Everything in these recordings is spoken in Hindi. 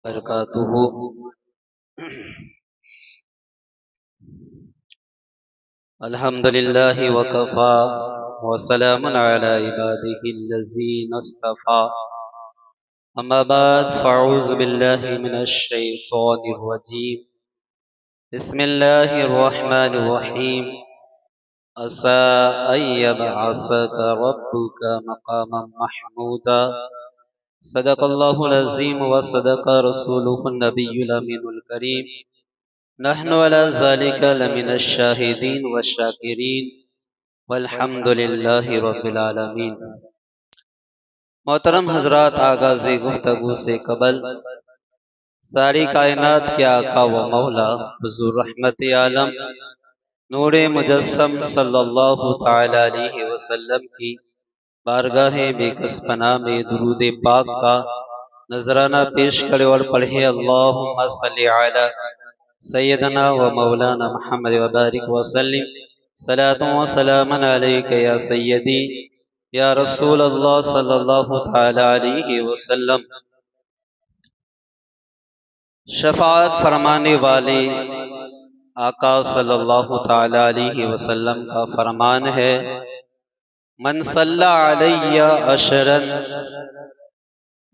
बरकातुहू। अल्हम्दुलिल्लाहि वकफ़ा वसलामुन अला इबादिहिल्लज़ीना इस्तफ़ा। अम्मा बाद फ़अऊज़ु बिल्लाहि मिनश शैतानिर रजीम। बिस्मिल्लाहिर रहमानिर रहीम। असा अन यबअसक रब्बुका मक़ामम महमूदा। सदक़ल्लाहुल अज़ीम व सदक़ रसूलुहुन नबियुल अमीनुल करीम। नहनु अला ज़ालिका लमिनश शाहिदीन व शाकिरीन वल्हम्दुलिल्लाहि रब्बिल आलमीन। मोहतरम हज़रात, आगाज़े गुफ्तगू से कबल सारी कायनात के आका व मौला हुज़ूर रहमत आलम नूरे मुजस्सम सल्लल्लाहु तआला अलैहि वसल्लम की बारगाहे बेकस पनाह में दुरूद पाक का नजराना पेश करे और पढ़े। अल्लाहुम्मा सल्लि अला सय्यदना व मौलाना मुहम्मद व बारिक वसल्लिम सलातु व सलामन अलैका या सय्यदी या रसूल अल्लाह सल्लल्लाहु तआला अलैहि वसल्लम। शफाअत फरमाने वाले आका सल्लल्लाहु तआला अलैहि वसल्लम का फरमान है, मन सल्ला अलैया अशरन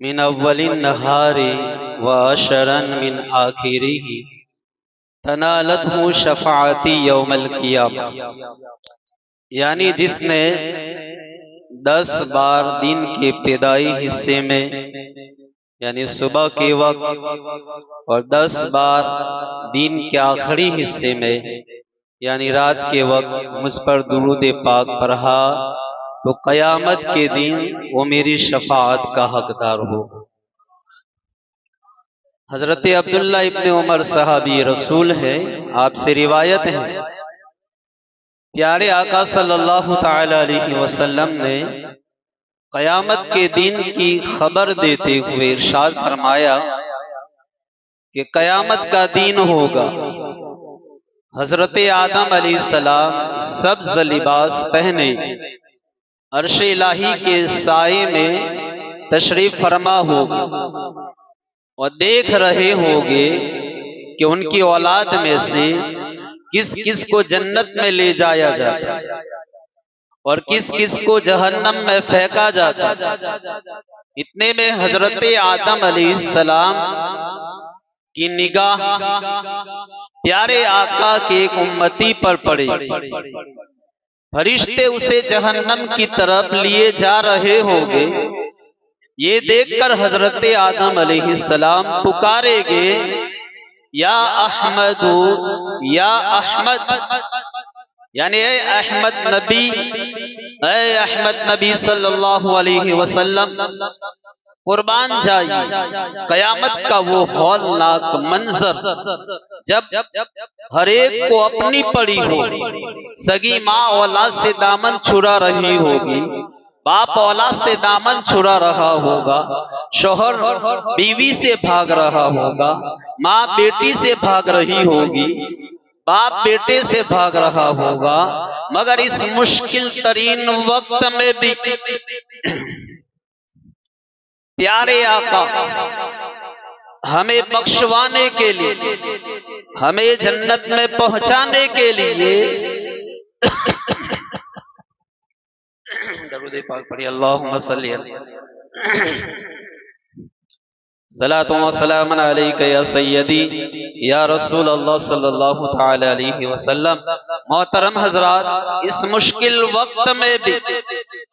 मिन अव्वलिन नहारी व अशरन मिन आखिरिही तनालतहु शफाअती यौमल क़ियामा। यानी जिसने 10 बार दिन के इब्तिदाई हिस्से में यानी सुबह के वक्त और 10 बार दिन के आखिरी हिस्से में यानी रात के वक्त मुझ पर दुरूद पाक पढ़ा तो क़यामत के दिन वो मेरी शफाअत का हकदार हो। हजरत अब्दुल्ला इब्न उमर सहाबी रसूल है, आपसे रिवायत है, प्यारे आका सल्लल्लाहु तआला अलैहि वसल्लम ने क़यामत के दिन की खबर देते हुए इरशाद फरमाया कि क़यामत का दिन होगा, हजरत आदम अलैहिस्सलाम सब्ज़ लिबास पहने अर्श इलाही के साए में तशरीफ फरमा होगी और देख रहे होंगे कि उनकी औलाद में से किस किस को जन्नत में ले जाया जाता और किस किस को जहन्नम में फेंका जाता। इतने में हजरत आदम अलैहिस्सलाम की निगाह प्यारे आका के एक उम्मती पर पड़ी। फरिश्ते उसे जहन्नम की तरफ लिए जा रहे होंगे। ये देखकर हजरत आदम अलैहिस्सलाम पुकारेंगे, या अहमदु या अहमद, यानी ऐ अहमद नबी, ऐ अहमद नबी सल्लल्लाहु अलैहि वसल्लम कुर्बान जाइए। कयामत का वो हौलनाक मंजर जब हर एक को अपनी पड़ी हो, सगी माँ औलाद से दामन छुरा रही होगी, बाप औलाद से दामन छुरा रहा होगा, शोहर बीवी से भाग रहा होगा, माँ बेटी से भाग रही होगी, बाप बेटे से भाग रहा होगा। मगर इस मुश्किल तरीन वक्त में भी प्यारे आका हमें बख्शवाने के लिए, हमें जन्नत में पहुंचाने के लिए दरूद पाक पढ़िए। अल्लाहुम्मा सल्ली सलातु व सलामन अलैका या सय्यदी या रसूल अल्लाह सल्लल्लाहु तआला अलैहि वसल्लम। मोहतरम हजरात, इस मुश्किल वक्त में भी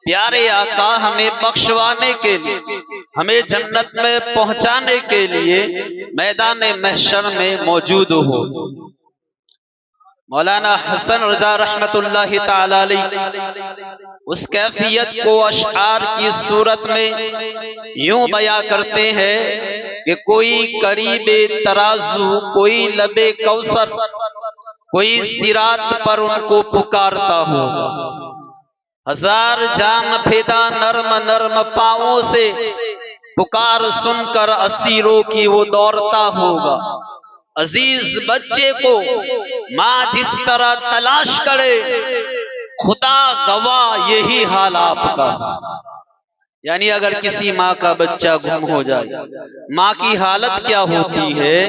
प्यारे आका हमें बख्शवाने के लिए, हमें जन्नत में पहुंचाने के लिए मैदान महशर में मौजूद हो। मौलाना हसन रजा रहमतुल्लाहि ताला अलैह उस कैफियत को अशआर की सूरत में यूं बयां करते हैं कि कोई करीबे तराजू, कोई लबे कौसर, कोई सिरात पर उनको पुकारता होगा। हजार जान फिदा नर्म नर्म पांवों से पुकार सुनकर असीरों की वो दौड़ता होगा। अजीज बच्चे को माँ जिस तरह तलाश करे, खुदा गवाह यही हाल आपका। यानी अगर किसी माँ का बच्चा गुम हो जाए, माँ की हालत क्या होती है,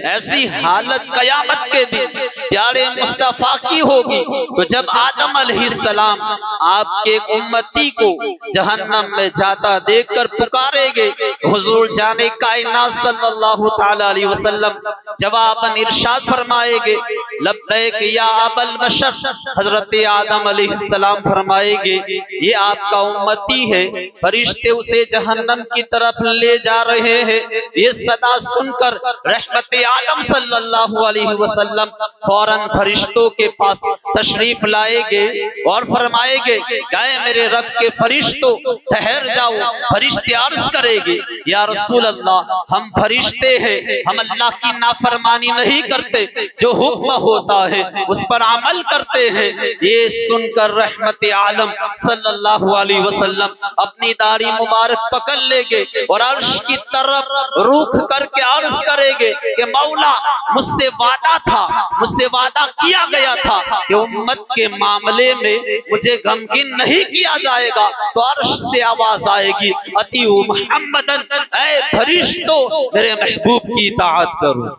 ऐसी हालत कयामत के दिन प्यारे मुस्तफा की होगी। तो जब आदम अलैहिस्सलाम आपके उम्मती को जहन्नम में जाता देखकर पुकारेंगे, हुजूर जाने कायनात सल्लल्लाहु ताला अलैहि वसल्लम जवाबन इरशाद फरमाएंगे, लब्बैक या अबल बशर। हजरत आदम अलैहिस्सलाम फरमाएंगे, ये आपका उम्मती है। फरिश्ते उसे जहन्नम की तरफ ले जा रहे हैं। ये सदा सुनकर रहमत आदम सल्लल्लाहु अलैहि वसल्लम फौरन फरिश्तों के पास तशरीफ लाएंगे और फरमाएंगे, गाए मेरे रब के फरिश्तों ठहर जाओ। फरिश्ते अर्ज करेंगे, या रसूल अल्लाह, हम फरिश्ते हैं, हम अल्लाह की नाफरमानी नहीं करते, जो हुक्म होता है उस पर अमल करते हैं। ये सुनकर रहमत आलम सल्लल्लाहु अलैहि वसल्लम अपनी दाढ़ी मुबारक पकड़ लेंगे और अर्श की तरफ रुख करके अर्ज करेंगे कि मौला, मुझसे वादा था, मुझसे वादा किया गया था कि उम्मत के मामले में मुझे गमगीन नहीं किया जाएगा। तो अर्श से आवाज आएगी, अतीउ मुहम्मदन, ऐ फरिश्तों मेरे महबूब की इताअत करो,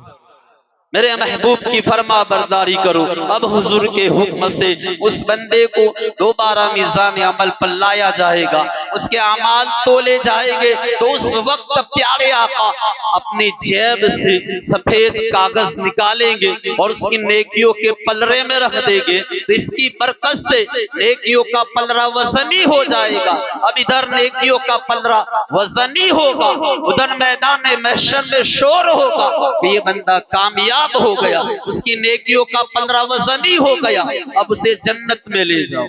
मेरे महबूब की फरमा बरदारी करो। अब हुजूर के हुक्म से उस बंदे को दोबारा मीज़ान अमल पर लाया जाएगा, उसके अमाल तोले जाएंगे। तो उस वक्त प्यारे आका अपनी जेब से सफेद कागज निकालेंगे और उसकी नेकियों के पलरे में रख देंगे। तो इसकी बरकत से नेकियों का पलरा वजनी हो जाएगा। अब इधर नेकियों का पलरा वजनी होगा, उधर मैदान महशर में शोर होगा कि ये बंदा कामयाब हो गया, उसकी नेकियों का पलरा वजनी हो गया, अब उसे जन्नत में ले जाओ।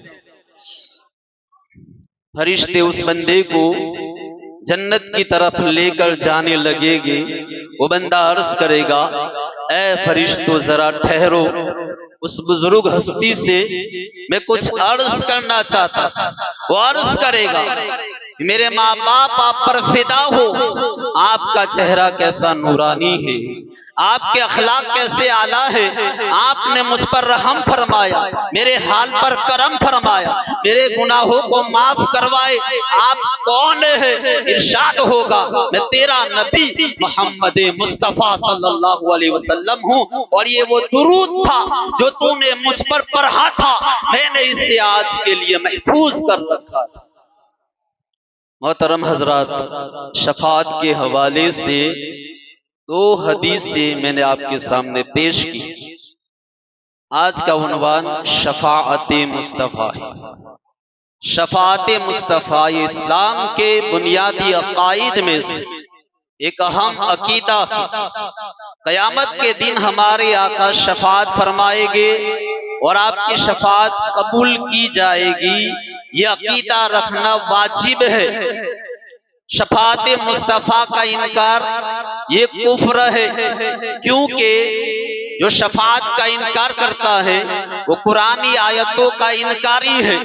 फरिश्ते उस बंदे को जन्नत की तरफ लेकर जाने लगेंगे। वो बंदा अर्ज करेगा, ऐ फरिश्तों जरा ठहरो, उस बुजुर्ग हस्ती से मैं कुछ अर्ज करना चाहता था। वो अर्ज करेगा, मेरे माँ बाप आप पर फिदा हो, आपका चेहरा कैसा नूरानी है, आपके अखलाक कैसे आला है, आपने मुझ पर रहम फरमाया, मेरे हाल पर करम फरमाया, मेरे गुनाहों को माफ करवाए। आप कौन है? इरशाद होगा, मैं तेरा नबी मोहम्मद मुस्तफा सल्लल्लाहु अलैहि वसल्लम हूँ और ये वो दुरूद था जो तूने मुझ पर पढ़ा था, मैंने इसे आज के लिए महफूज कर रखा था। मोहतरम हजरात, शफाअत के हवाले से दो हदीसें मैंने आपके सामने पेश की। आज का उन्वान शफाअत मुस्तफा है। शफाअत मुस्तफा ये इस्लाम के बुनियादी अकाईद में से एक अहम अकीदा है। कयामत के दिन हमारे आका शफाअत फरमाएंगे और आपकी शफाअत कबूल की जाएगी, ये अकीदा रखना वाजिब है। शफाअत मुस्तफा का इनकार ये कुफ्र है, क्योंकि जो शफाअत का इनकार करता है वो कुरानी आयतों का इनकारी है,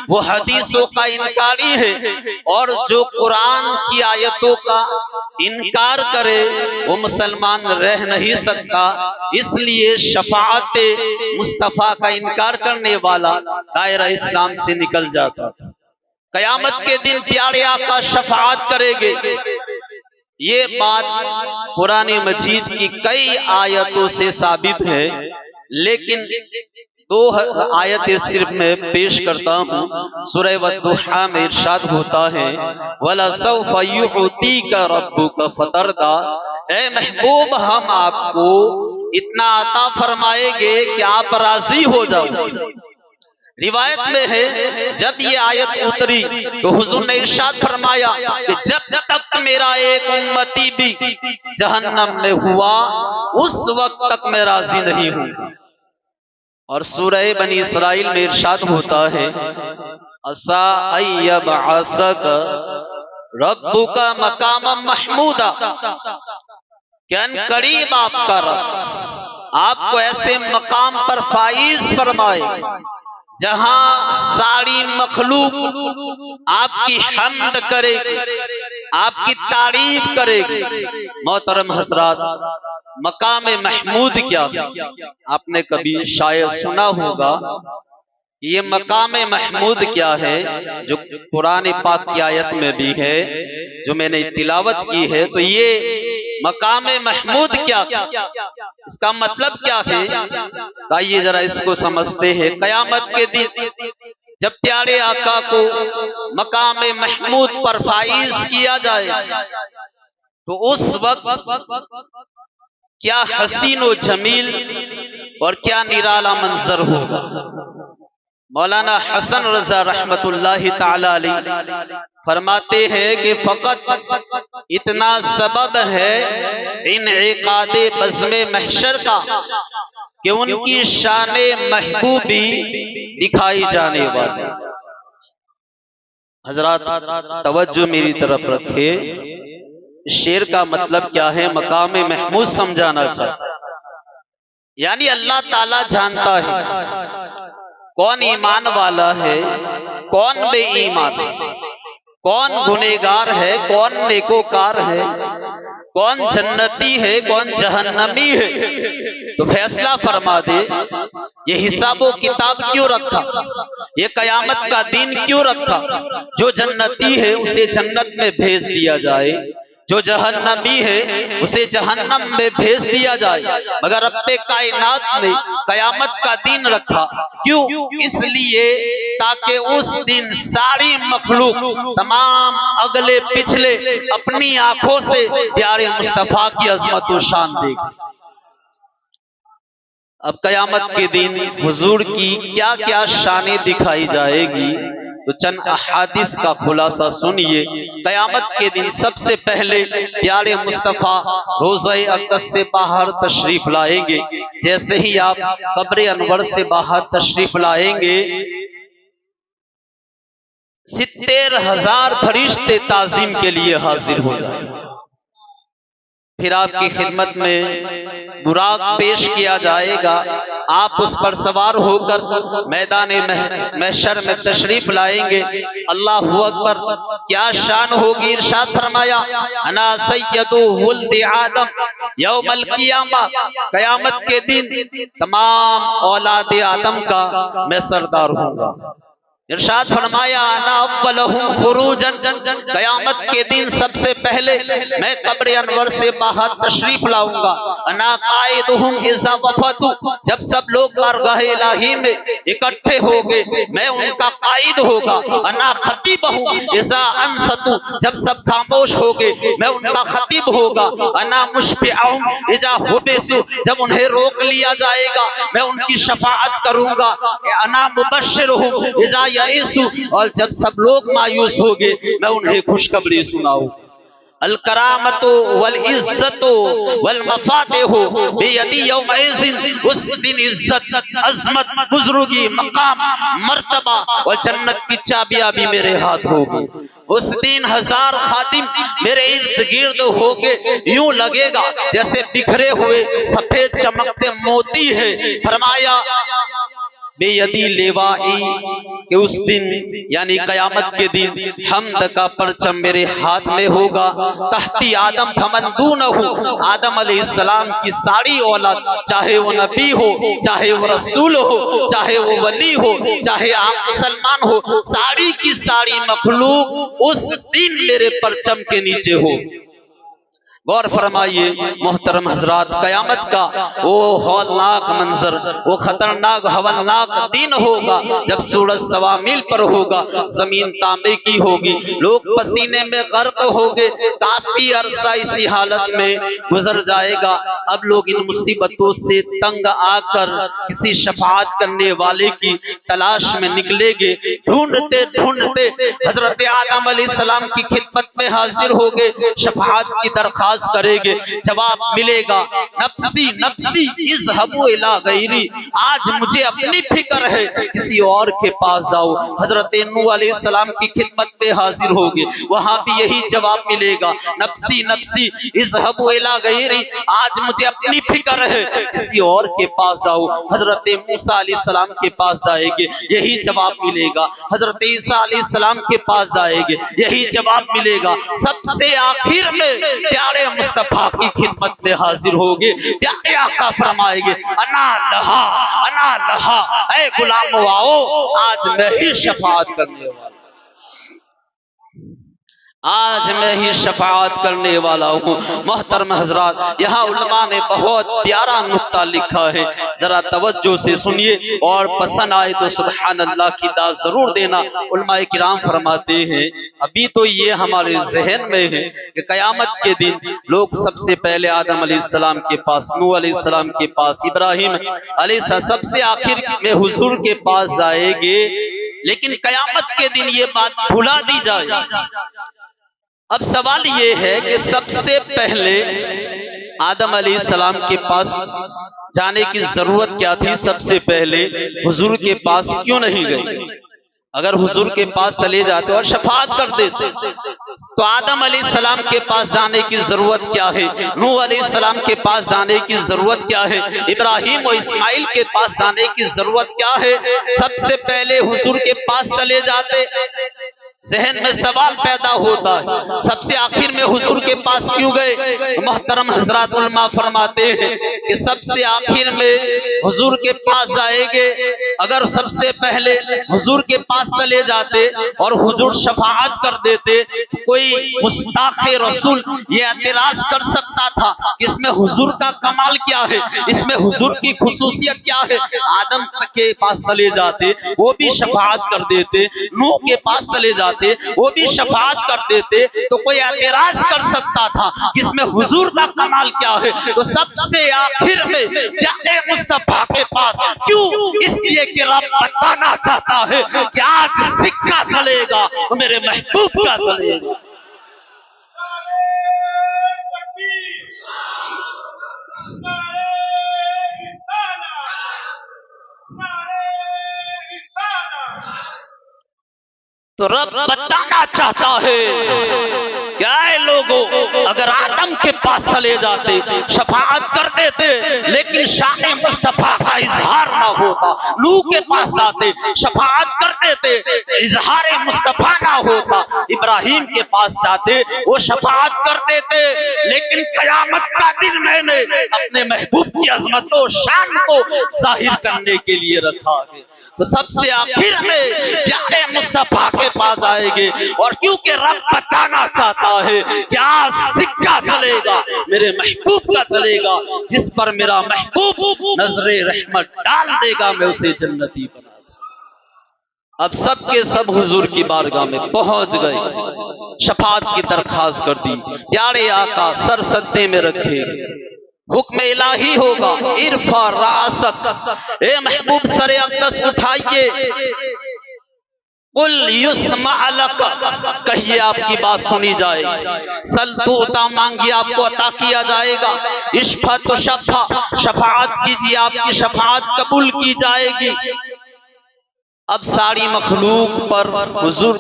वो हदीसों का इनकारी है, और जो कुरान की आयतों का इनकार करे वो मुसलमान रह नहीं सकता। इसलिए शफाअत मुस्तफा का इनकार करने वाला दायरा इस्लाम से निकल जाता था। कयामत के दिन प्यारे आका शफाअत करेंगे। ये बात कुरान मजीद की कई आयतों से साबित है, लेकिन दो आयतें सिर्फ मैं पेश करता हूँ। सूरह वद्दुहा में इरशाद होता है, वला सौफ युअतीका रब्बुका फतरदा, ऐ महबूब हम आपको इतना अता फरमाएंगे कि आप राजी हो जाओ। रिवायत में है, जब ये आयत उतरी तो हुजूर ने इरशाद फरमाया कि जब तक मेरा एक उम्मती भी जहन्नम में हुआ उस वक्त तक मैं राजी नहीं हूँ। और सूरह बनी इसराइल में इरशाद होता है, असा अय्यबअसक रब्बुका मकाम महमूदा, कैन करीब आपका रब आपको ऐसे मकाम पर फाइज फरमाए जहां सारी मखलूक आपकी हम्द करेगी, आपकी तारीफ करेगी। मोहतरम हजरात, मकाम महमूद क्या? आपने कभी शायद सुना होगा ये मकाम महमूद क्या है, जो कुरान पाक की आयत में भी है, जो मैंने तिलावत की है, तो ये मकाम महमूद क्या, इसका मतलब क्या है? आइए जरा इसको समझते हैं। कयामत के दिन जब प्यारे आका को मकाम महमूद पर फाइज किया जाए, तो उस वक्त क्या हसीन व जमील और क्या निराला मंजर होगा। मौलाना हसन रजा रहमतुल्लाहि ताला अलैह फरमाते हैं कि फकत इतना सबब है इन इकादे बज़्मे महशर का कि उनकी शाने महबूबी दिखाई जाने वाली। हजरात तवज्जो मेरी तरफ रखे, शेर का मतलब क्या है, मकाम महमूद समझाना चाहता, यानी अल्लाह ताला जानता है कौन ईमान वाला है, कौन बेईमान है, कौन गुनेगार है, कौन नेकोकार है, कौन जन्नती है, कौन जहन्नमी है। तो फैसला फरमा दे, ये हिसाबो किताब क्यों रखा, ये कयामत का दिन क्यों रखा। जो जन्नती है उसे जन्नत में भेज दिया जाए, जो जहन्नमी है उसे जहन्नम में भेज दिया जाए। मगर रब्बे कायनात ने कयामत का दिन रखा क्यों? इसलिए ताकि उस दिन सारी मखलूक, तमाम अगले पिछले अपनी आंखों से प्यारे मुस्तफा की अजमत और शान देखे। अब कयामत के दिन हुजूर की क्या क्या शानें दिखाई जाएगी, तो चंद अहादीस का खुलासा सुनिए। कयामत के दिन सबसे पहले प्यारे मुस्तफ़ा रोज़े अक़दस से बाहर तशरीफ लाएंगे। जैसे ही आप कब्र अनवर से बाहर तशरीफ लाएंगे, 70,000 फरिश्ते ताज़ीम के लिए हाजिर हो जाएंगे। फिर आपकी खिदमत में बुराक पेश किया जाएगा, आप उस पर सवार होकर मैदान महशर में तशरीफ लाएंगे। अल्लाहु अकबर, क्या शान होगी। इरशाद फरमाया, अना सय्यदु वुल्द आदम यौमल क़ियामा, कयामत के दिन तमाम औलाद आदम का मैं सरदार होऊंगा। इरशाद फरमाया, अना अव्वलहुम खुरूजन, कयामत के दिन सबसे पहले मैं कब्र अनवर से बाहर तशरीफ लाऊंगा। अना कायदुहुम इज़ा वफतु, जब सब लोग बारगाह इलाही में इकट्ठे होंगे मैं उनका कायद होगा। अना खतीबहुम इज़ा अनसतु, जब सब खामोश होंगे मैं उनका खतीब होगा। अना मुशफ़िअहुम इज़ा हुबिसु, जब उन्हें रोक लिया जाएगा मैं उनकी शफाअत करूंगा। अना मुबश्शिरुहुम इज़ा यईसु, और जब सब लोग मायूस होंगे मैं उन्हें खुशखबरी सुनाऊं। अल करामतो वल इज्जतो वल मफातिहु बियदी यौमइज़िन, उस दिन इज्जत, अजमत, बुजुर्गी, मकाम, मर्तबा और जन्नत की चाबियां भी मेरे हाथ होगी। उस दिन 1000 खादिम मेरे इर्द गिर्द होके यूं लगेगा जैसे बिखरे हुए सफेद चमकते मोती है। फरमाया बेयदी लेवाई, कि उस दिन यानी कयामत के दिन हम्द का परचम मेरे हाथ में होगा। तहती आदम फमन दूनहु, आदम अलैहिस्सलाम की सारी औलाद, चाहे वो नबी हो, चाहे वो रसूल हो, चाहे वो वली हो, चाहे आप मुसलमान हो, सारी की सारी मखलूक उस दिन मेरे परचम के नीचे हो। गौर फरमाइए मोहतरम हजरात, कयामत का वो हौलनाक मंजर, वो खतरनाक हवलनाक दिन होगा जब सूरज सवा मील पर होगा, जमीन तांबे की होगी, लोग पसीने में गर्क होंगे। काफी अरसा इसी हालत में गुजर जाएगा। अब लोग इन मुसीबतों से तंग आकर किसी शफाअत करने वाले की तलाश में निकलेंगे। ढूंढते ढूंढते हजरत आदम अलैहिस्सलाम की खिदमत में हाजिर होंगे, शफाअत की दरखास्त करेंगे। जवाब मिलेगा, नफ्सी नफ्सी इज़हबू इला गैरी, आज मुझे अपनी फिक्र है, किसी और के पास जाओ। हजरत नूह अलैहिस्सलाम की खिदमत में हाजिर होंगे, वहां भी यही जवाब मिलेगा, नफ्सी नफ्सी इज़हबू इला गैरी, आज मुझे अपनी फिक्र है, किसी और के पास जाओ। हजरत मूसा अलैहिस्सलाम के पास जाएंगे, यही जवाब मिलेगा। हजरत ईसा अलैहिस्सलाम के पास जाएंगे, यही जवाब मिलेगा। सबसे आखिर में प्यारे प्यारे मुस्तफा की खिदमत में हाजिर होगे। प्यारे आका फरमाएंगे अना लहा, ऐ गुलामो आओ, आज मैं ही शफाअत करने वाला, आज मैं ही शफाअत करने वाला हूँ। मोहतरम हजरात, यहाँ उलमा ने बहुत प्यारा नुक्ता लिखा है, जरा तवज्जो से सुनिए और पसंद आए तो सुभान अल्लाह की दाद जरूर देना। उलमा किराम फरमाते हैं, अभी तो ये हमारे जहन में है कि कयामत के दिन लोग सबसे पहले आदम अलैहिस्सलाम के पास, नूह अलैहिस्सलाम के पास, इब्राहिम अलैहिस्सलाम, सबसे आखिर में हुजूर के पास जाएंगे। लेकिन कयामत के दिन ये बात भुला दी जाएगी। अब सवाल ये है कि सबसे पहले आदम अलैहिस्सलाम के पास जाने की जरूरत क्या थी? सबसे पहले हुजूर के पास क्यों नहीं गए? अगर हुजूर के पास चले जाते और शफाअत कर देते तो आदम अलैहिस्सलाम के पास जाने की जरूरत क्या है? नूह अलैहिस्सलाम के पास जाने की जरूरत क्या है? इब्राहिम और इस्माइल के पास जाने की जरूरत क्या है? सबसे पहले हुजूर के पास चले जाते। जहन में सवाल पैदा होता है, सबसे आखिर में हुजूर के पास क्यों गए? मोहतरम हजरात, उलमा फरमाते हैं कि सबसे आखिर में हुजूर के पास जाएंगे। अगर सबसे पहले हुजूर के पास चले जाते और हुजूर शफाअत कर देते तो कोई मुस्ताखे रसूल ये एतराज कर सकता था कि इसमें हुजूर का कमाल क्या है, इसमें हुजूर की खुसूसियत क्या है? आदम के पास चले जाते, वो भी शफाअत कर देते, नूह के पास चले जाते, वो भी शफाअत कर देते, तो कोई एतराज कर सकता था कि इसमें हुजूर का कमाल क्या है? तो सबसे आखिर में प्यारे मुस्तफा के पास क्यों? इसलिए कि रब बताना चाहता है कि आज सिक्का चलेगा तो मेरे महबूब का चलेगा। तो रब बताना चाहता है क्या है लोगों, अगर आदम के पास चले जाते, शफाअत कर देते, लेकिन शान मुस्तफा का इजहार ना होता, नूह के पास जाते, शफाअत कर देते, इजहार मुस्तफा ना होता, इब्राहिम के पास जाते, वो शफाअत कर देते, लेकिन कयामत का दिन मैंने अपने महबूब की अजमत और शान को जाहिर करने के लिए रखा है। तो सबसे आखिर में प्यारे मुस्तफा के पास आएंगे, और क्योंकि रब बताना चाहता है कि आज सिक्का चलेगा, मेरे महबूब का चलेगा, जिस पर मेरा महबूब नजरे रहमत डाल देगा, मैं उसे जन्नती बना दूंगा। अब सबके सब हुजूर की बारगाह में पहुंच गए, शफाअत की दरखास्त कर दी। प्यारे आका सर सद्दे में रखे, हुक्म इलाही होगा, इरफा रासक, ए महबूब सरे अक़दस उठाइए, कुल युस्मा लक, कहिए आपकी बात सुनी जाएगी, सल तुता मांगिए आपको अता किया जाएगा, इश्फा तो शफाअत कीजिए आपकी शफाअत कबूल की जाएगी। अब सारी मखलूक पर हुजूर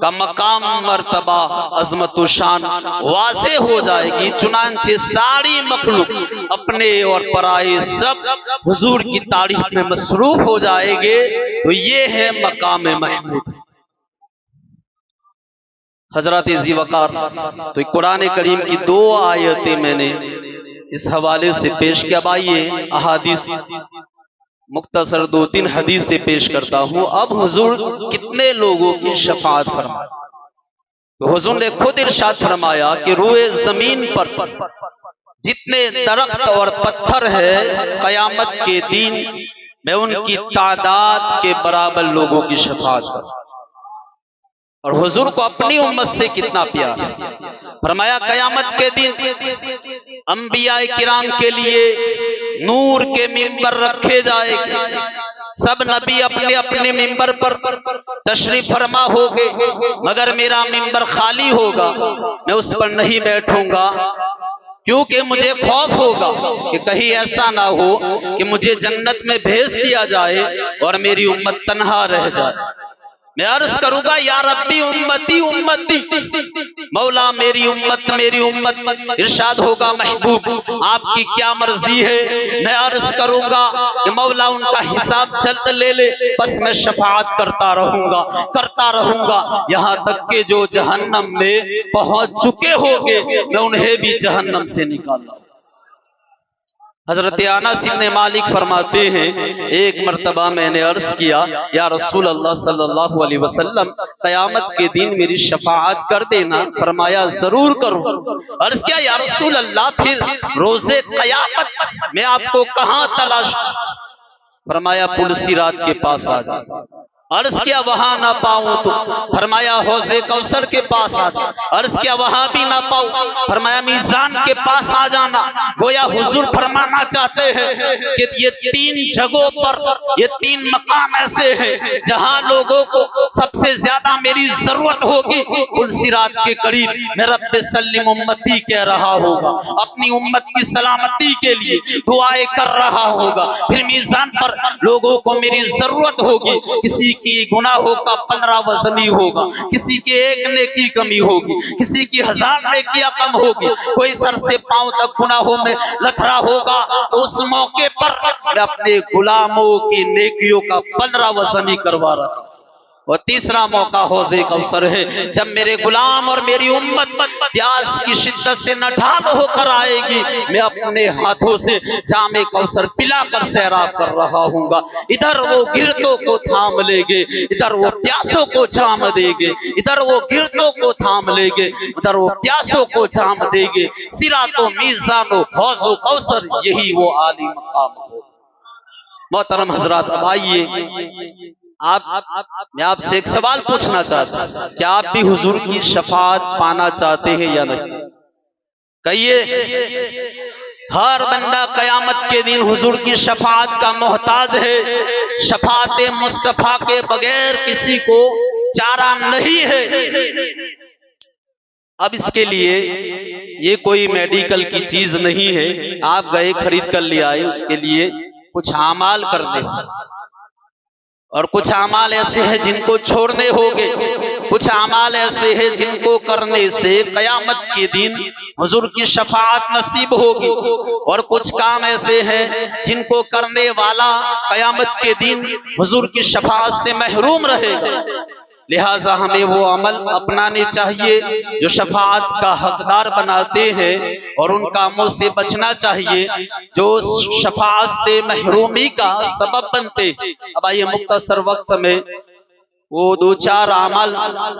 का मकाम, मर्तबा, अजमत शान वाज़े हो जाएगी। चुनांचे सारी मखलूक अपने और पराए सब हुजूर की तारीफ में मसरूफ हो जाएंगे। तो ये है मकाम महमूद। हजरत ज़ीवकार, तो कुरान करीम की 2 आयतें मैंने इस हवाले से पेश किया। अब आइए अहादीस मुख्तसर 2-3 हदीस से पेश करता हूं। अब हुजूर कितने लोगों की शफाअत फरमाए? तो हुजूर ने खुद इरशाद फरमाया कि रूए जमीन पर जितने दरख्त और पत्थर है, कयामत के दिन मैं उनकी तादाद के बराबर लोगों की शफाअत करूं। और हुजूर को अपनी उम्मत से कितना प्यार है। फरमाया कयामत के दिन अंबिया किराम के लिए नूर के मिंबर रखे जाएंगे। सब नबी अपने अपने मिंबर पर तशरीफ फरमा होंगे, मगर मेरा मिंबर खाली होगा, मैं उस पर नहीं बैठूंगा, क्योंकि मुझे खौफ होगा कि कहीं ऐसा ना हो कि मुझे जन्नत में भेज दिया जाए और मेरी उम्मत तन्हा रह जाए। मैं अर्ज करूंगा या रब्बी उम्मती उम्मती, मौला मेरी उम्मत। इरशाद होगा महबूब आपकी क्या मर्जी है। मैं अर्ज करूंगा कि मौला उनका हिसाब जल्द ले ले, बस मैं शफाअत करता रहूंगा यहाँ तक के जो जहन्नम में पहुंच चुके होंगे मैं उन्हें भी जहन्नम से निकाला। हजरत अनस इब्न मालिक फरमाते हैं, एक मर्तबा मैंने अर्ज किया या रसूल अल्लाह सल्लल्लाहु अलैहि वसल्लम क़यामत के दिन मेरी शफाअत कर देना। फरमाया जरूर करूं। अर्ज किया या रसूल अल्लाह फिर रोजे क़यामत मैं आपको कहां तलाश? फरमाया पुल सिरात के पास आ जा। अर्ज किया वहां ना पाऊं तो? फरमाया हौज़े कौसर के पास आ जा। अर्ज किया वहां भी ना पाऊं? फरमाया मीज़ान के पास आ जाना। गोया हुजूर फरमाना चाहते हैं कि ये तीन जगहों पर, ये तीन मकाम ऐसे हैं जहां लोगों को सबसे ज्यादा मेरी जरूरत होगी। पुल सिरात के करीब मैं रब्बे सल्लिम उम्मती कह रहा होगा, अपनी उम्मत की सलामती के लिए दुआएं कर रहा होगा। फिर मीज़ान पर लोगों को मेरी जरूरत होगी। किसी की गुनाहों का 15 वज़नी होगा, किसी के एक नेकी कमी होगी, किसी की 1000 नेकियां कम होगी, कोई सर से पांव तक गुनाहों में लथड़ा होगा। तो उस मौके पर मैं अपने गुलामों की नेकियों का 15 वज़नी करवा रहा। और तीसरा मौका हौज़े कौसर है, जब मेरे गुलाम और मेरी उम्मत प्यास की शिद्दत से नठाल होकर आएगी, मैं अपने हाथों से जामे कौसर पिलाकर सैराब कर रहा हूँगा। इधर वो गिरतों को थाम लेंगे, इधर वो प्यासों को जाम देंगे, इधर वो गिरतों को थाम लेंगे, उधर वो प्यासों को जाम देंगे। सिरातो मीज़ानो हौज़ो कौसर, यही वो आली मकाम हो। मोहतरम हजरात, अब आइए मैं आपसे एक सवाल पूछना चाहता हूं, क्या आप भी हुजूर की शफाअत पाना चाहते हैं या नहीं? कहिए। हर बंदा कयामत के दिन हुजूर की शफाअत का मोहताज है। शफाअत मुस्तफा के बगैर किसी को चारा नहीं है। अब इसके लिए ये कोई मेडिकल की चीज नहीं है, आप गए खरीद कर ले आए, उसके लिए कुछ आमाल कर दे। और कुछ आमाल ऐसे हैं जिनको छोड़ने होंगे, कुछ आमाल ऐसे हैं जिनको करने से कयामत के दिन हुजूर की शफाअत नसीब होगी। और कुछ काम ऐसे हैं जिनको करने वाला कयामत के दिन हुजूर की शफाअत से महरूम रहेगा। लिहाजा हमें वो अमल अपनाने चाहिए जो शफाअत का हकदार बनाते हैं, और उन कामों से बचना चाहिए जो शफाअत से महरूमी का सबब बनते। अब आइए मुख्तसर वक्त में वो 2-4 अमल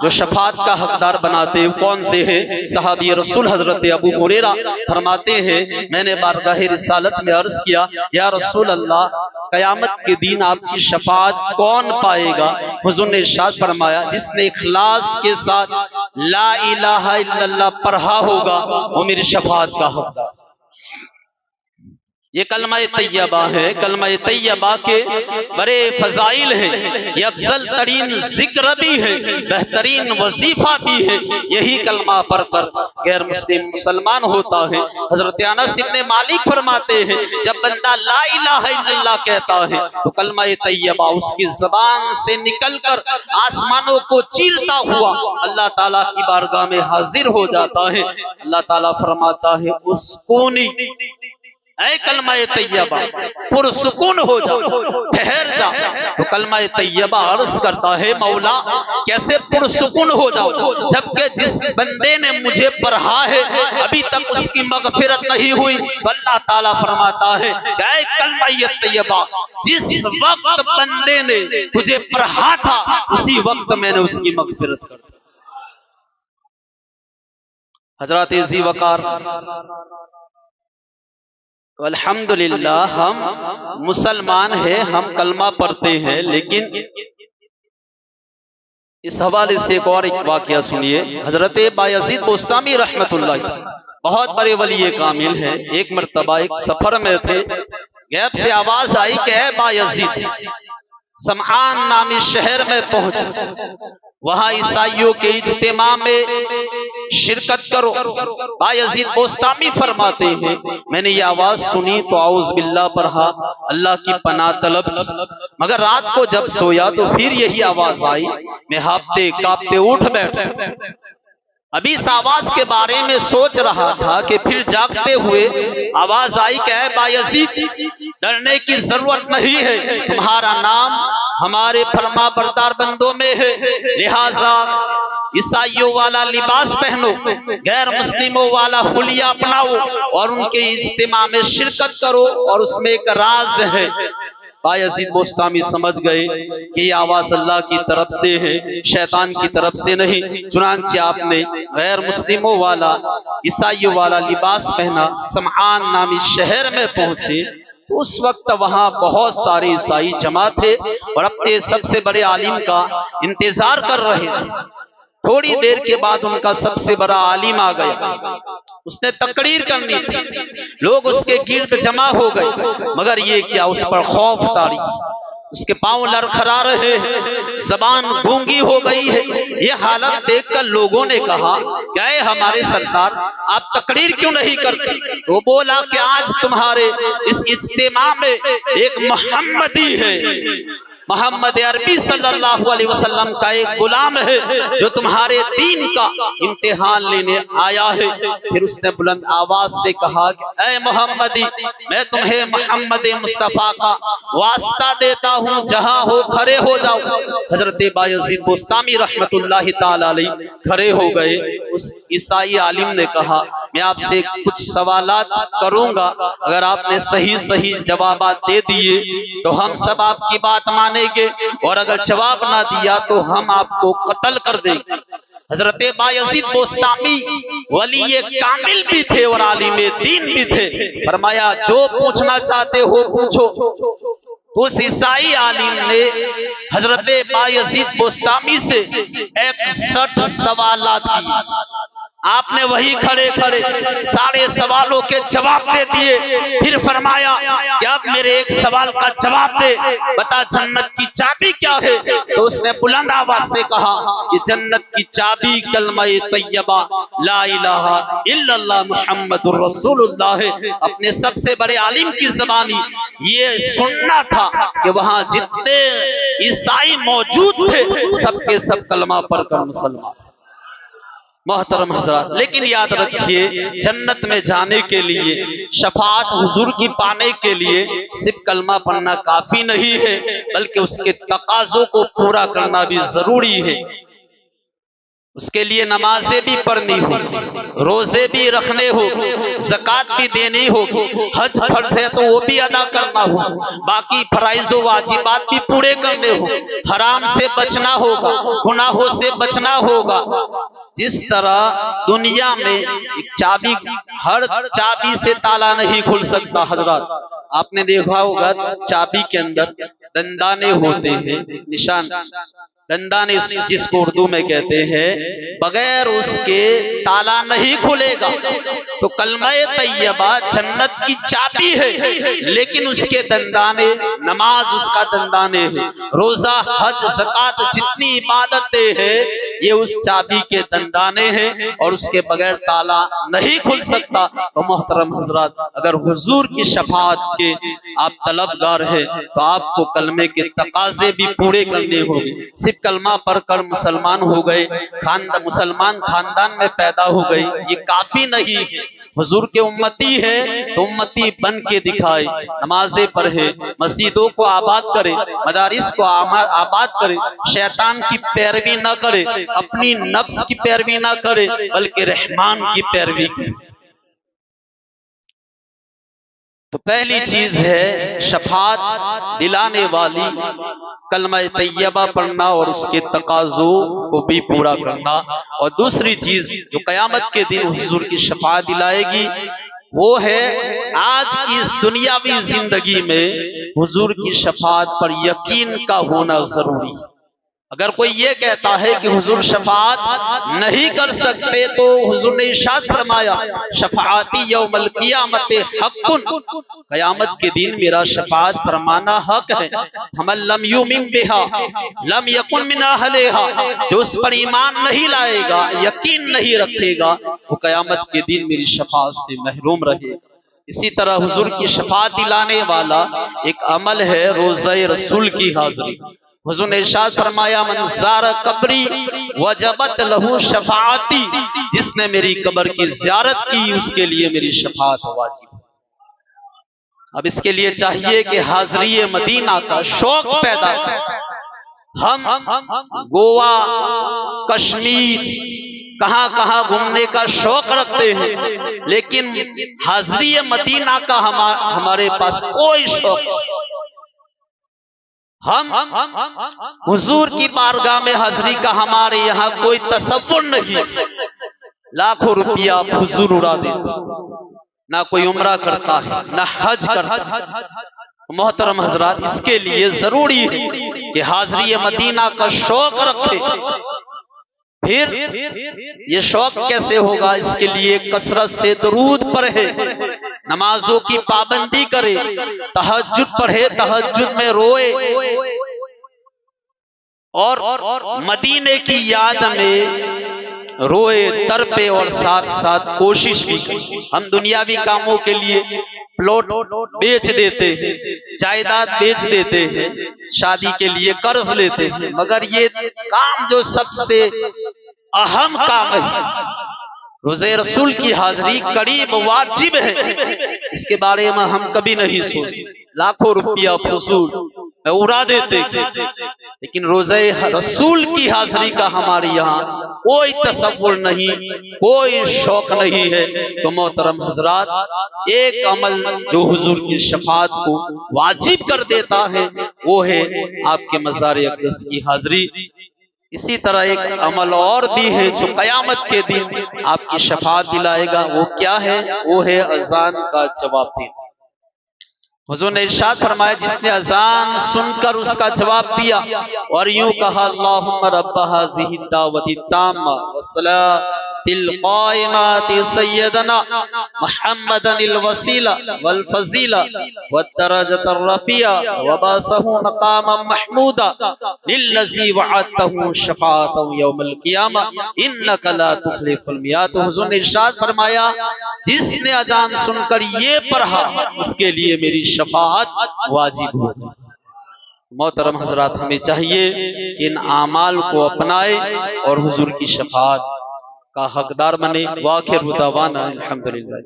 जो शफाअत का हकदार बनाते हैं कौन से हैं। सहाबी रसूल हजरत अबू हुरैरा फरमाते हैं, मैंने बारगाह रिसालत में अर्ज किया या रसूल अल्लाह, कयामत के दिन आपकी शफाअत कौन पाएगा? हुजूर ने इरशाद फरमाया, जिसने इखलास के साथ ला इलाहा इल्लल्लाह पढ़ा होगा वो मेरी शफाअत का हकदार। ये कलमा तैयबा है, कलमा तैयबा के बड़े फजाइल हैं, ये अफजल तरीन जिक्र भी है, बेहतरीन वजीफा भी है। यही कलमा पढ़कर गैर मुस्लिम मुसलमान होता है। हजरत अनस इब्न मालिक फरमाते हैं, जब बंदा ला इलाहा इल्लल्लाह कहता है तो कलमा तैयबा उसकी जबान से निकलकर आसमानों को चीरता हुआ अल्लाह ताला की बारगाह में हाजिर हो जाता है। अल्लाह ताला फरमाता है, उसकूनी, ऐ कलमा तैयबा पुरसुकून हो जा, ठहर जा। तो कलमा तैयबा अर्ज करता है, मौला कैसे पुरसुकून हो जाओ, जबकि जिस बंदे ने मुझे पढ़ा है अभी तक उसकी मगफिरत नहीं हुई। अल्लाह ताला फरमाता है, ऐ कलमा तैयबा, जिस वक्त बंदे ने तुझे पढ़ा था उसी वक्त मैंने उसकी मगफिरत कर दी। हजरत इज़्ज़ी वकार, अल्हम्दुलिल्लाह हम मुसलमान हैं, हम कलमा पढ़ते हैं, लेकिन इस हवाले से एक और वाकया सुनिए। हजरत बायज़ीद बोस्तामी रहमतुल्लाह बहुत बड़े वली कामिल हैं। एक मर्तबा एक सफर में थे, गैब से आवाज आई कि ऐ बायज़ीद, समआन नामी शहर में पहुंचो, वहां ईसाइयों के इज्तिमा में शिरकत करो। बायजीद बोस्तामी फरमाते हैं, मैंने ये आवाज सुनी तो आउज़ बिल्लाह पढ़ा, अल्लाह की पनाह तलब की, मगर रात को जब सोया तो फिर यही आवाज आई, मैं हांफते कांपते उठ बैठा। अभी इस आवाज के बारे में सोच रहा था कि फिर जागते हुए आवाज आई कि ऐ बायजीद, डरने की जरूरत नहीं है, तुम्हारा नाम हमारे फरमा बरदार बंदों में है, लिहाजा ईसाइयों वाला लिबास पहनो, गैर मुस्लिमों वाला हुलिया अपनाओ और उनके इज्तिमा में शिरकत करो, और उसमें एक राज है। बायजीद बोस्तामी समझ गए कि ये आवाज अल्लाह की तरफ से है, शैतान की तरफ से नहीं। चुनांचे आपने गैर मुस्लिमों वाला ईसाइयों वाला लिबास पहना, समआन नामी शहर में पहुंचे। उस वक्त वहां बहुत सारे ईसाई जमा थे और अपने सबसे बड़े आलिम का इंतजार कर रहे थे। थोड़ी देर के बाद उनका सबसे बड़ा आलिम आ गया, उसने तकरीर करनी थी, लोग उसके गिर्द जमा हो गए, मगर ये क्या, उस पर खौफ तारी, उसके पांव लड़खड़ा रहे हैं, जबान गूंगी हो गई है। ये हालत देखकर लोगों ने कहा, क्या है हमारे सरदार, आप तकरीर क्यों नहीं करते? वो बोला कि आज तुम्हारे इस इज्तिमा में एक मोहम्मदी है, मोहम्मद अरबी सल्लल्लाहु अलैहि वसल्लम का एक गुलाम है जो तुम्हारे दीन का इम्तिहान लेने आया है। फिर उसने बुलंद आवाज से कहा कि ऐ मोहम्मदी, मैं तुम्हें मोहम्मद मुस्तफा का वास्ता देता हूँ, जहां हो खड़े हो जाओ। हजरत बायजीद बोस्तामी रहमतुल्लाहि ताला अलैह खड़े हो गए। उस ईसाई आलिम ने कहा, मैं आपसे कुछ सवालात करूंगा, अगर आपने सही सही जवाब दे दिए तो हम सब आपकी बात मानेंगे, और अगर जवाब ना दिया तो हम आपको कत्ल कर देंगे। हजरत बायजीद बोस्तामी वली कामिल भी थे और आलिम दीन भी थे। फरमाया, जो पूछना चाहते हो पूछो। तो उस ईसाई आलिम ने हजरत बायजीद बोस्तामी से 61 सवालात किए। आपने वही खड़े खड़े सारे सवालों के जवाब दे दिए। फिर फरमाया कि अब मेरे एक सवाल का जवाब दे, बता जन्नत की चाबी क्या है? तो उसने बुलंद आवाज से कहा कि जन्नत की चाबी कलमा-ए तैयबा ला इलाहा इल्लल्लाह मुहम्मदुर रसूलुल्लाह है। अपने सबसे बड़े आलिम की ज़बानी ये सुनना था कि वहां जितने ईसाई मौजूद थे सबके सब कलमा पढ़कर मुसलमान। मोहतरम हजरात, लेकिन याद रखिए, जन्नत में जाने के लिए, शफाअत हुजूर की पाने के लिए सिर्फ कलमा पढ़ना काफी नहीं है, बल्कि उसके तकाजों को पूरा करना भी जरूरी है। उसके लिए नमाजें भी पढ़नी होगी, रोजे भी रखने होगी, ज़कात भी देनी होगी, हज फर्ज है तो वो भी अदा करना होगा, बाकी फराइज व वाजिबात भी पूरे करने होंगे, हराम से बचना होगा, गुनाहों से बचना होगा। जिस तरह दुनिया में एक चाबी, हर चाबी से ताला नहीं खुल सकता। हजरत, आपने देखा होगा चाबी के अंदर दंदाने होते हैं, निशान, दंदाने जिसको उर्दू में कहते हैं, बगैर उसके ताला नहीं खुलेगा। तो कलमा-ए तैयबा जन्नत की चाबी है, लेकिन उसके दंदाने, नमाज उसका दंदाने है, रोजा, हज, ज़कात, जितनी इबादतें हैं ये उस चाबी के दंदाने हैं, और उसके बगैर ताला नहीं खुल सकता। तो मोहतरम हजरात, अगर हुजूर की शफाअत के आप तलबगार है तो आपको कलमे के तकाजे भी पूरे करने होंगे। सिर्फ कलमा पढ़कर मुसलमान हो गए, मुसलमान खानदान में पैदा हो गई, ये काफी नहीं है। हुजूर के उम्मती है तो उम्मती बन के दिखाए, नमाजें पढ़े, मस्जिदों को आबाद करे, मदारिस को आबाद करे, शैतान की पैरवी ना करे, अपनी नफ्स की पैरवी ना करे, बल्कि रहमान की पैरवी करे। तो पहली चीज है शफाअत दिलाने वाली कलमा-ए तैयबा पढ़ना और उसके तकाजों को भी पूरा करना। और दूसरी चीज जो कयामत के दिन हुजूर की शफाअत दिलाएगी वो है आज की इस दुनियावी जिंदगी में हुजूर की शफाअत पर यकीन का होना जरूरी है। अगर कोई ये कहता है कि हुजूर शफाअत नहीं कर सकते, तो हुजूर ने इरशाद फरमाया शफाअती यौमल क़ियामत हक़्क़ुन, क़यामत के दिन मेरा शफाअत फरमाना हक है। हमल लम युमिन बिहा लम यकुन मिन अहलिहा, जो उस पर ईमान नहीं लाएगा, यकीन नहीं रखेगा, वो क़यामत के दिन मेरी शफाअत से महरूम रहे। इसी तरह हुजूर की शफाअत दिलाने वाला एक अमल है रोज़े रसूल की हाज़िरी। हुजूर ने इरशाद फरमाया मन ज़ारा कब्री वजबत लहू शफाअती, जिसने मेरी कब्र की ज़ियारत की उसके लिए मेरी शफाअत वाजिब। अब इसके लिए चाहिए कि हाज़िरी मदीना का शौक पैदा करें। हम गोवा, कश्मीर, कहां कहां घूमने का शौक रखते हैं, लेकिन हाज़िरी मदीना का हमारे पास कोई शौक नहीं। हम हुजूर की बारगाह में हाज़िरी का हमारे यहाँ कोई तसव्वुर नहीं। लाखों रुपया हुजूर उड़ा देते, ना कोई उम्रा करता है ना हज करता है। मोहतरम हजरात, इसके लिए जरूरी है कि हाज़िरी मदीना का शौक रखे। फिर ये शौक कैसे होगा? इसके लिए कसरत से दरूद पढ़े, नमाजों की पाबंदी करे, तहज्जुद पढ़े, तहज्जुद में रोए और मदीने की याद में रोए, तड़पे और साथ साथ कोशिश भी करे। हम दुनियावी कामों के लिए प्लॉट बेच देते हैं, जायदाद बेच देते हैं, शादी के लिए कर्ज लेते हैं, मगर ये काम जो सबसे अहम काम है, रोज़े रसूल की हाज़िरी करीब वाजिब है, इसके बारे में हम कभी नहीं सोचते। लाखों रुपया फजूल उड़ा देते, लेकिन रोज़े रसूल की हाज़िरी का हमारे यहाँ कोई तसव्वुर नहीं, कोई शौक नहीं है। तो मोहतरम हजरात, एक अमल जो हुजूर की शफाअत को वाजिब कर देता है वो है आपके मज़ार अक़दस की हाज़िरी। इसी तरह एक अमल और भी है जो क़यामत के दिन आपकी शफाअत दिलाएगा। वो क्या है? वो है अज़ान का जवाब देना। हुजूर ने इरशाद फरमाया जिसने अजान सुनकर उसका जवाब दिया और यूं कहा अल्लाहुम्मा रब्ब हाज़िहि दावति ताम्मा वस्सलातिल क़ाइमति सय्यदना मुहम्मदनिल वसीला वल फज़ीला वद्दरजतर रफ़िया वबासहु मक़ामम महमूदा लिल्लज़ी वअदतहु शफ़ाअतन यौमल क़ियामा इन्नका ला तुख़लिफ़ुल मियाद। हुजूर ने इरशाद फरमाया जिसने अजान सुनकर ये पढ़ा उसके लिए मेरी शफाअत वाजिब होगी। मोहतरम हजरात, हमें चाहिए कि इन आमाल को अपनाए और हुजूर की शफाअत का हकदार बने। वाखिर दावाना अल्हम्दुलिल्लाह।